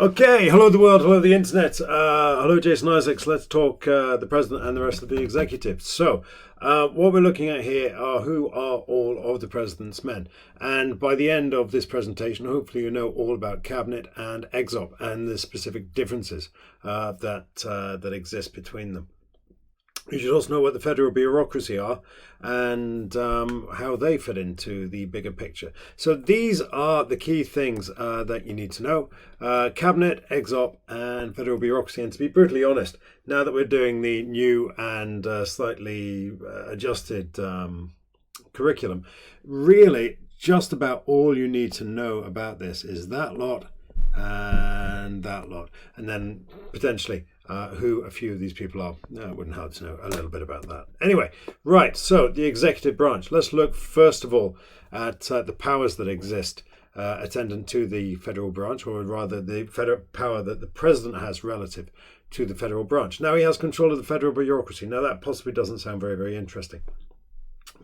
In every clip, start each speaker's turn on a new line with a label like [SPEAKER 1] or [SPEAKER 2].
[SPEAKER 1] Okay, hello the world, hello the internet, hello Jason Isaacs. Let's talk the president and the rest of the executive. So, what we're looking at here are who are all of the president's men. And by the end of this presentation, hopefully you know all about cabinet and ExOp and the specific differences that exist between them. You should also know what the federal bureaucracy are and how they fit into the bigger picture. So these are the key things that you need to know. Cabinet, ExOp and federal bureaucracy. And to be brutally honest, now that we're doing the new and slightly adjusted curriculum, really just about all you need to know about this is that lot and that lot. And then potentially who a few of these people are. It wouldn't hurt to know a little bit about that. Anyway, right, so the executive branch. Let's look first of all at the powers that exist attendant to the federal branch, or rather the federal power that the president has relative to the federal branch. Now he has control of the federal bureaucracy. Now that possibly doesn't sound very, very interesting.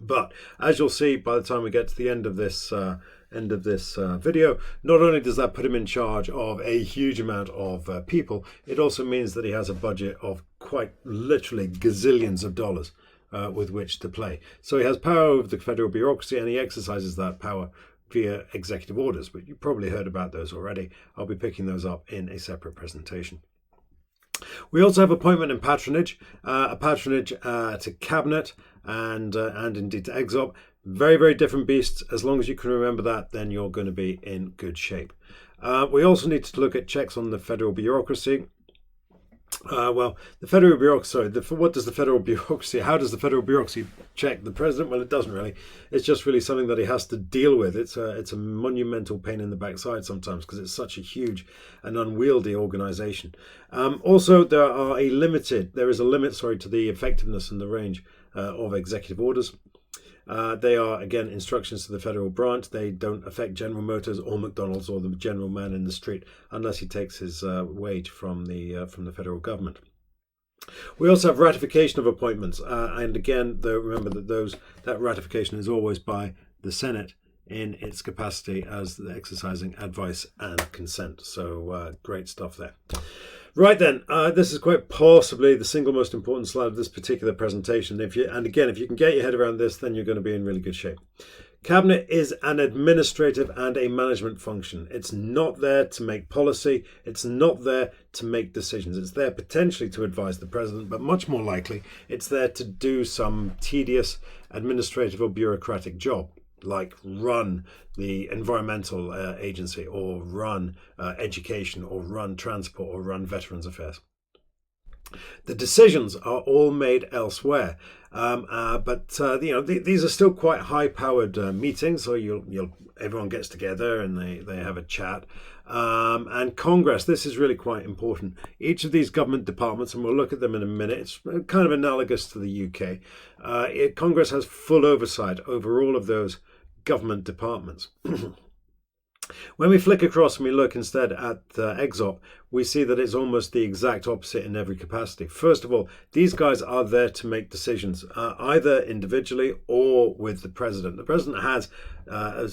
[SPEAKER 1] But as you'll see by the time we get to the end of this video, not only does that put him in charge of a huge amount of people, it also means that he has a budget of quite literally gazillions of dollars with which to play. So he has power over the federal bureaucracy, and he exercises that power via executive orders, but you've probably heard about those already. I'll be picking those up in a separate presentation. We also have appointment and patronage, a patronage to cabinet and indeed to ExOp. Very, very different beasts. As long as you can remember that, then you're going to be in good shape. We also need to look at checks on the federal bureaucracy. Well, the federal bureaucracy, sorry, what does the federal bureaucracy, how does the federal bureaucracy check the president? Well, it doesn't really. It's just really something that he has to deal with. It's a monumental pain in the backside sometimes because it's such a huge and unwieldy organization. Also, there is a limit to the effectiveness and the range of executive orders. They are, again, instructions to the federal branch. They don't affect General Motors or McDonald's or the general man in the street unless he takes his wage from the federal government. We also have ratification of appointments. And again, remember that ratification is always by the Senate in its capacity as exercising advice and consent. So great stuff there. Right then, this is quite possibly the single most important slide of this particular presentation. If you can get your head around this, then you're going to be in really good shape. Cabinet is an administrative and a management function. It's not there to make policy. It's not there to make decisions. It's there potentially to advise the president, but much more likely, it's there to do some tedious administrative or bureaucratic job, like run the environmental agency, or run education, or run transport, or run veterans affairs. The decisions are all made elsewhere, but these are still quite high-powered meetings. So everyone gets together and they have a chat. And Congress, this is really quite important. Each of these government departments, and we'll look at them in a minute, it's kind of analogous to the UK. Congress has full oversight over all of those government departments. When we flick across and we look instead at ExOp, we see that it's almost the exact opposite in every capacity. First of all, these guys are there to make decisions, either individually or with the president. The president has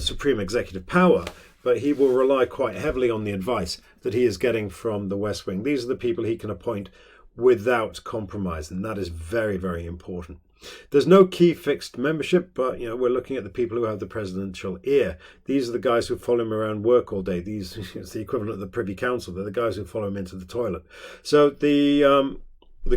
[SPEAKER 1] supreme executive power, but he will rely quite heavily on the advice that he is getting from the West Wing. These are the people he can appoint without compromise, and that is very, very important. There's no key fixed membership, but we're looking at the people who have the presidential ear. These are the guys who follow him around work all day. It's the equivalent of the Privy Council. They're the guys who follow him into the toilet. So the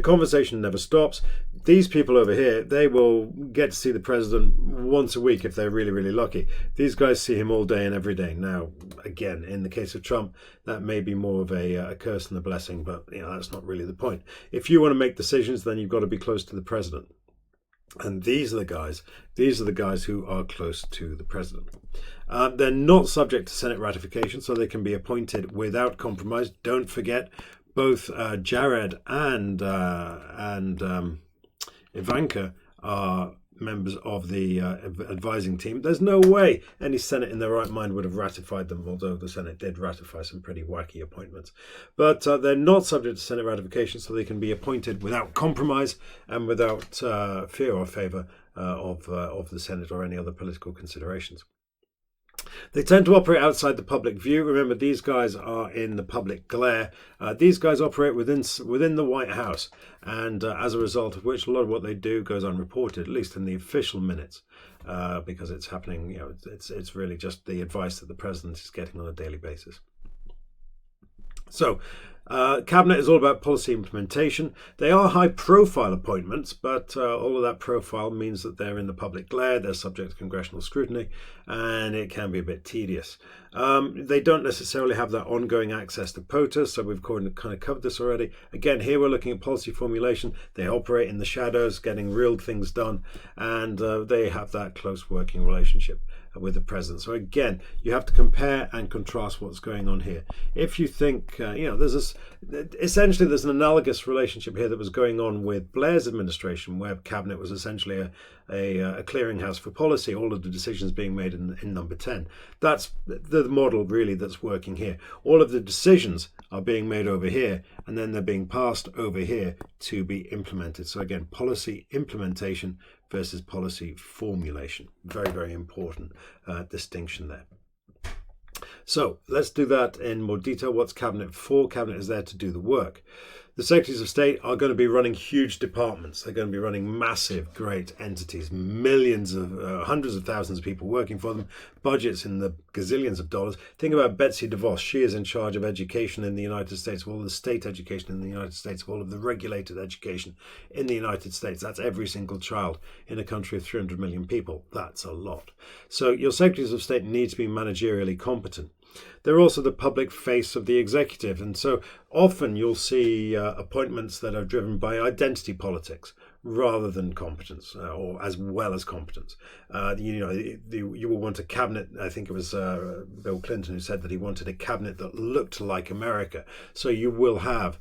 [SPEAKER 1] conversation never stops. These people over here, they will get to see the president once a week if they're really, really lucky. These guys see him all day and every day. Now, again, in the case of Trump, that may be more of a curse than a blessing, but that's not really the point. If you want to make decisions, then you've got to be close to the president. And these are the guys who are close to the president. They're not subject to Senate ratification, so they can be appointed without compromise. Don't forget, both Jared and Ivanka are members of the advising team. There's no way any Senate in their right mind would have ratified them, although the Senate did ratify some pretty wacky appointments. But they're not subject to Senate ratification, so they can be appointed without compromise and without fear or favour of the Senate or any other political considerations. They tend to operate outside the public view. Remember, these guys are in the public glare. These guys operate within the White House, and as a result of which, a lot of what they do goes unreported, at least in the official minutes, because it's happening. It's really just the advice that the president is getting on a daily basis. So, Cabinet is all about policy implementation. They are high-profile appointments, but all of that profile means that they're in the public glare, they're subject to congressional scrutiny, and it can be a bit tedious. They don't necessarily have that ongoing access to POTUS, so we've kind of covered this already. Again, here we're looking at policy formulation. They operate in the shadows, getting real things done, and they have that close working relationship with the president. So again, you have to compare and contrast what's going on here. If you think, there's an analogous relationship here that was going on with Blair's administration, where Cabinet was essentially a clearinghouse for policy, all of the decisions being made in number 10. That's the model really that's working here. All of the decisions are being made over here, and then they're being passed over here to be implemented. So again, policy implementation versus policy formulation. Very, very important distinction there. So let's do that in more detail. What's Cabinet for? Cabinet is there to do the work. The Secretaries of State are going to be running huge departments. They're going to be running massive, great entities, millions of, hundreds of thousands of people working for them, budgets in the gazillions of dollars. Think about Betsy DeVos. She is in charge of education in the United States, of all the state education in the United States, of all of the regulated education in the United States. That's every single child in a country of 300 million people. That's a lot. So your Secretaries of State need to be managerially competent. They're also the public face of the executive, and so often you'll see appointments that are driven by identity politics rather than competence, or as well as competence. You will want a cabinet. I think it was Bill Clinton who said that he wanted a cabinet that looked like America. So you will have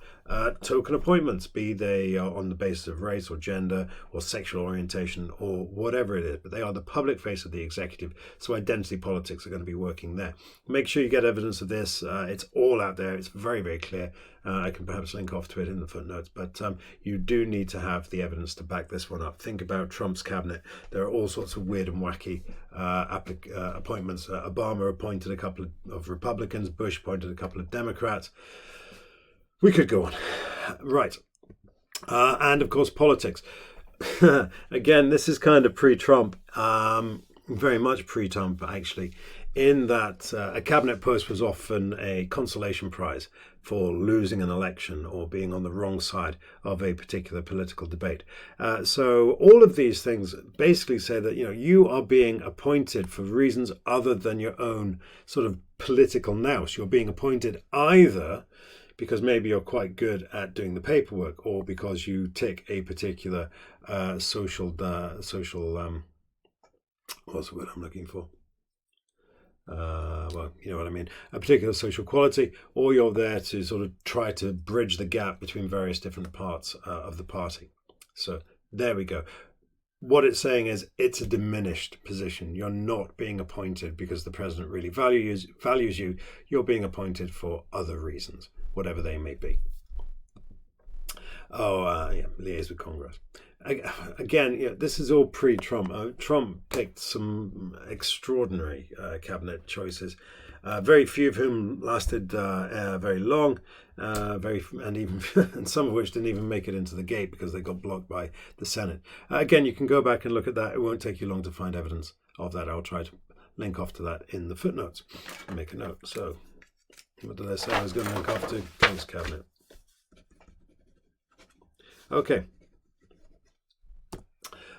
[SPEAKER 1] token appointments, be they on the basis of race or gender or sexual orientation or whatever it is, but they are the public face of the executive. So identity politics are going to be working there. Make sure you get evidence of this. It's all out there. It's very, very clear. I can perhaps link off to it in the footnotes, but you do need to have the evidence to back this one up. Think about Trump's cabinet. There are all sorts of weird and wacky appointments. Obama appointed a couple of Republicans. Bush appointed a couple of Democrats. We could go on. Right. And of course, politics. Again, this is kind of pre-Trump, very much pre-Trump, actually, in that a cabinet post was often a consolation prize for losing an election or being on the wrong side of a particular political debate. So all of these things basically say that, you are being appointed for reasons other than your own sort of political nous. You're being appointed either because maybe you're quite good at doing the paperwork, or because you tick a particular social what's the word I'm looking for? Well, you know what I mean, a particular social quality, or you're there to sort of try to bridge the gap between various different parts of the party. So there we go. What it's saying is it's a diminished position. You're not being appointed because the president really values you. You're being appointed for other reasons, whatever they may be. Liaise with Congress. Again, this is all pre-Trump. Trump picked some extraordinary cabinet choices, very few of whom lasted very long, and some of which didn't even make it into the gate because they got blocked by the Senate. Again, you can go back and look at that. It won't take you long to find evidence of that. I'll try to link off to that in the footnotes and make a note. So, what did I say I was going to link off to? Thanks, cabinet. Okay.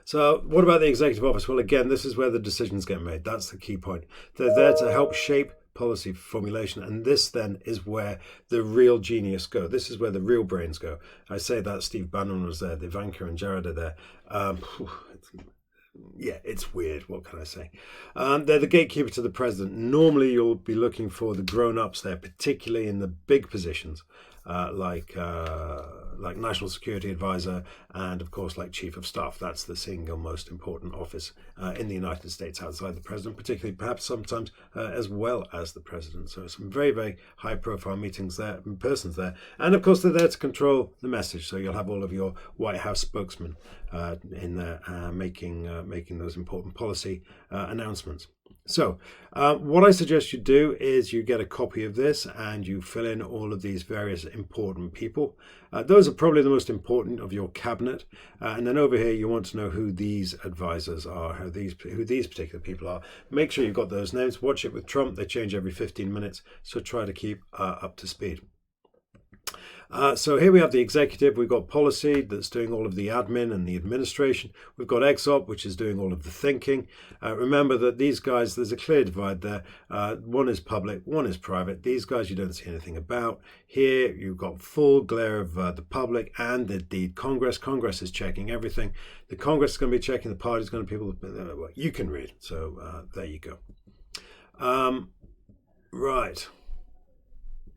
[SPEAKER 1] So what about the executive office? Well, again, this is where the decisions get made. That's the key point. They're there to help shape policy formulation, and this then is where the real genius go. This is where the real brains go. I say that Steve Bannon was there, Ivanka and Jared are there. It's weird. What can I say? They're the gatekeeper to the president. Normally, you'll be looking for the grown-ups there, particularly in the big positions, like National Security Advisor and, of course, like Chief of Staff. That's the single most important office in the United States outside the president, particularly perhaps sometimes as well as the president. So some very, very high-profile meetings there, persons there. And, of course, they're there to control the message. So you'll have all of your White House spokesmen in there making those important policy announcements. So what I suggest you do is you get a copy of this and you fill in all of these various important people. Those are probably the most important of your cabinet. And then over here, you want to know who these advisors are, who these particular people are. Make sure you've got those names. Watch it with Trump. They change every 15 minutes. So try to keep up to speed. So here we have the executive. We've got policy that's doing all of the admin and the administration. We've got ExOp, which is doing all of the thinking. Remember that these guys, there's a clear divide there. One is public, one is private. These guys you don't see anything about. Here you've got full glare of the public and indeed Congress. Congress is checking everything. The Congress is going to be checking, the party's going to be people you can read. So there you go. Right.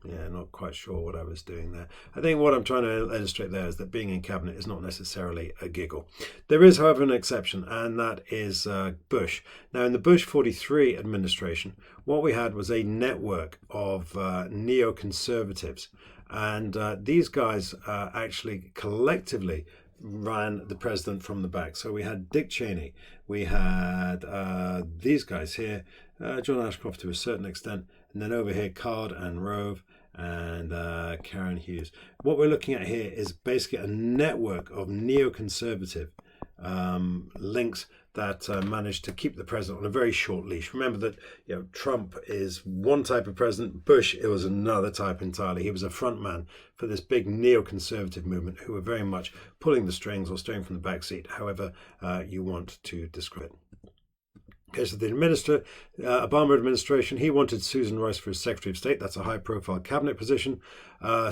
[SPEAKER 1] Yeah, not quite sure what I was doing there. I think what I'm trying to illustrate there is that being in cabinet is not necessarily a giggle. There is, however, an exception, and that is Bush. Now, in the Bush 43 administration, what we had was a network of neoconservatives, and these guys actually collectively ran the president from the back. So we had Dick Cheney, we had these guys here, John Ashcroft to a certain extent, and then over here Card and Rove and Karen Hughes. What we're looking at here is basically a network of neoconservative links that managed to keep the president on a very short leash. Remember that Trump is one type of president. Bush, it was another type entirely. He was a front man for this big neoconservative movement who were very much pulling the strings or steering from the back seat, however you want to describe it. Okay, so the Obama administration, he wanted Susan Rice for his Secretary of State. That's a high-profile cabinet position.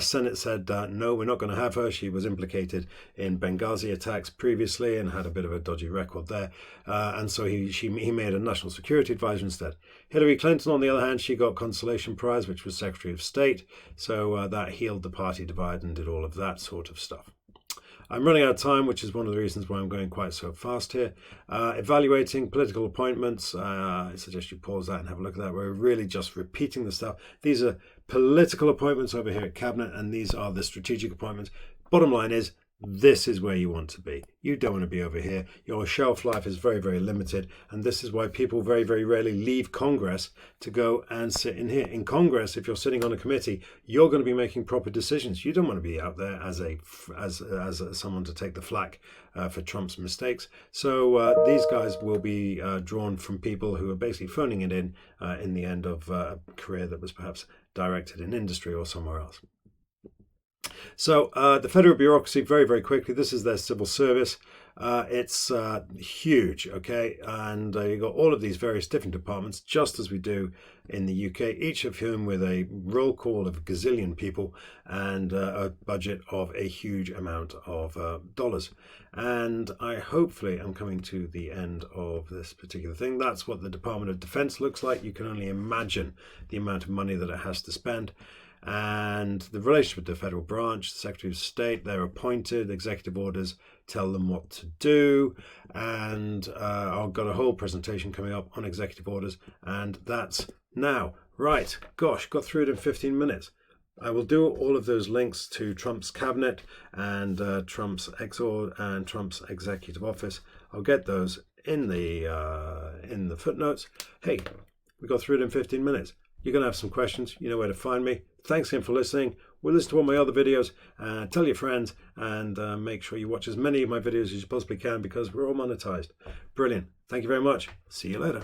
[SPEAKER 1] Senate said, no, we're not going to have her. She was implicated in Benghazi attacks previously and had a bit of a dodgy record there. And so he made a national security advisor instead. Hillary Clinton, on the other hand, she got consolation prize, which was Secretary of State. So that healed the party divide and did all of that sort of stuff. I'm running out of time, which is one of the reasons why I'm going quite so fast here. Evaluating political appointments. I suggest you pause that and have a look at that. We're really just repeating the stuff. These are political appointments over here at Cabinet, and these are the strategic appointments. Bottom line is, this is where you want to be. You don't want to be over here. Your shelf life is very, very limited. And this is why people very, very rarely leave Congress to go and sit in here. In Congress, if you're sitting on a committee, you're going to be making proper decisions. You don't want to be out there as someone to take the flak for Trump's mistakes. So these guys will be drawn from people who are basically phoning it in the end of a career that was perhaps directed in industry or somewhere else. So the federal bureaucracy, very, very quickly, this is their civil service. It's huge, okay? And you've got all of these various different departments, just as we do in the UK, each of whom with a roll call of a gazillion people and a budget of a huge amount of dollars. And hopefully I'm coming to the end of this particular thing. That's what the Department of Defense looks like. You can only imagine the amount of money that it has to spend. And the relationship with the federal branch, the Secretary of State, they're appointed, executive orders tell them what to do. And I've got a whole presentation coming up on executive orders, and that's now. Right, gosh, got through it in 15 minutes. I will do all of those links to Trump's cabinet and Trump's ExOp and Trump's executive office. I'll get those in the footnotes. Hey, we got through it in 15 minutes. You're going to have some questions. You know where to find me. Thanks again for listening. We'll listen to all my other videos. Tell your friends and make sure you watch as many of my videos as you possibly can because we're all monetized. Brilliant. Thank you very much. See you later.